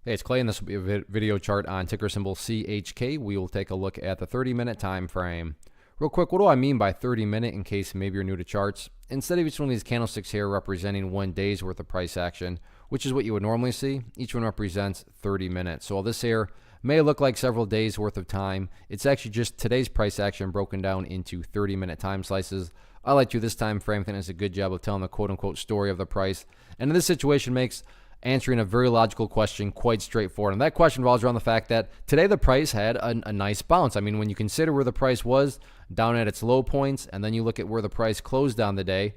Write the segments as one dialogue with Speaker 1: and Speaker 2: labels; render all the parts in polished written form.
Speaker 1: Hey, it's Clay, and this will be a video chart on ticker symbol CHK. We will take a look at the 30-minute time frame. Real quick, what do I mean by 30-minute in case maybe you're new to charts? Instead of each one of these candlesticks here representing 1 day's worth of price action, which is what you would normally see, each one represents 30 minutes. So while this here may look like several days worth of time, it's actually just today's price action broken down into 30-minute time slices. I like to this time frame. I think it's a good job of telling the quote-unquote story of the price. And in this situation makes answering a very logical question quite straightforward. And that question revolves around the fact that today the price had a nice bounce. I mean, when you consider where the price was down at its low points, and then you look at where the price closed down the day,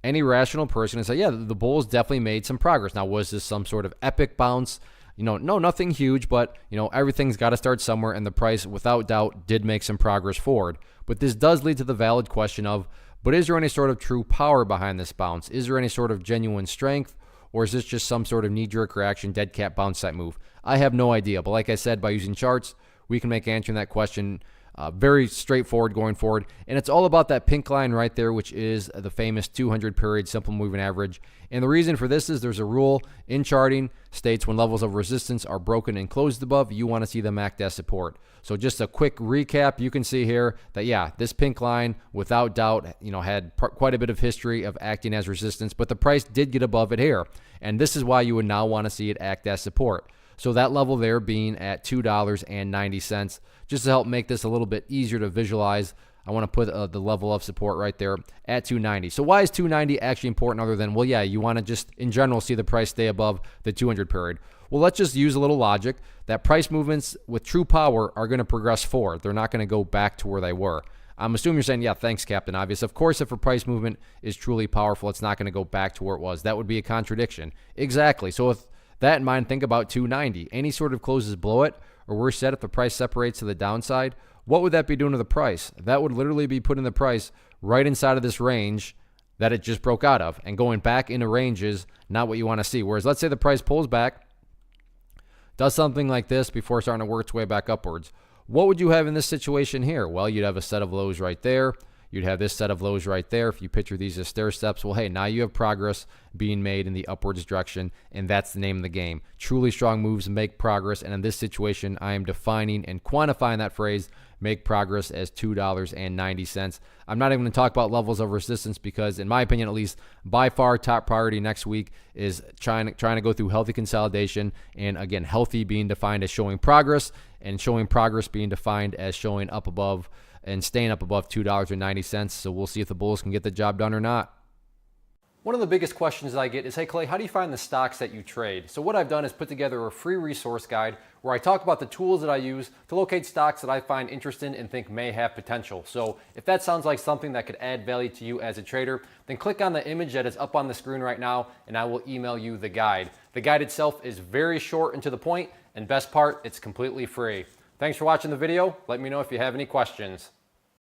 Speaker 1: any rational person would say, yeah, the bulls definitely made some progress. Now, was this some sort of epic bounce? No, nothing huge, but everything's got to start somewhere, and the price, without doubt, did make some progress forward. But this does lead to the valid question of, but is there any sort of true power behind this bounce? Is there any sort of genuine strength? Or is this just some sort of knee-jerk reaction, dead cat bounce type move? I have no idea. But like I said, by using charts, we can make answering that question very straightforward going forward. And it's all about that pink line right there, which is the famous 200 period simple moving average. And the reason for this is there's a rule in charting states when levels of resistance are broken and closed above, you want to see them act as support. So just a quick recap, you can see here that, yeah, this pink line, without doubt, had quite a bit of history of acting as resistance, but the price did get above it here. And this is why you would now want to see it act as support. So that level there being at $2.90. Just to help make this a little bit easier to visualize, I want to put the level of support right there at 290. So why is 290 actually important other than, well, yeah, you want to just in general see the price stay above the 200 period. Well, let's just use a little logic that price movements with true power are going to progress forward. They're not going to go back to where they were. I'm assuming you're saying, yeah, thanks, Captain Obvious. Of course, if a price movement is truly powerful, it's not going to go back to where it was. That would be a contradiction. Exactly. So with that in mind, think about 290. Any sort of closes below it, or worse said, if the price separates to the downside, what would that be doing to the price? That would literally be putting the price right inside of this range that it just broke out of, and going back into ranges, not what you want to see. Whereas let's say the price pulls back, does something like this before starting to work its way back upwards. What would you have in this situation here? Well, you'd have a set of lows right there. You'd have this set of lows right there. If you picture these as stair steps, well, hey, now you have progress being made in the upwards direction, and that's the name of the game. Truly strong moves make progress, and in this situation, I am defining and quantifying that phrase, make progress, as $2.90. I'm not even going to talk about levels of resistance because, in my opinion at least, by far top priority next week is trying to go through healthy consolidation, and again, healthy being defined as showing progress, and showing progress being defined as showing up above and staying up above $2.90. So we'll see if the bulls can get the job done or not. One of the biggest questions that I get is, hey Clay, how do you find the stocks that you trade? So what I've done is put together a free resource guide where I talk about the tools that I use to locate stocks that I find interesting and think may have potential. So if that sounds like something that could add value to you as a trader, then click on the image that is up on the screen right now and I will email you the guide. The guide itself is very short and to the point, and best part, it's completely free. Thanks for watching the video. Let me know if you have any questions.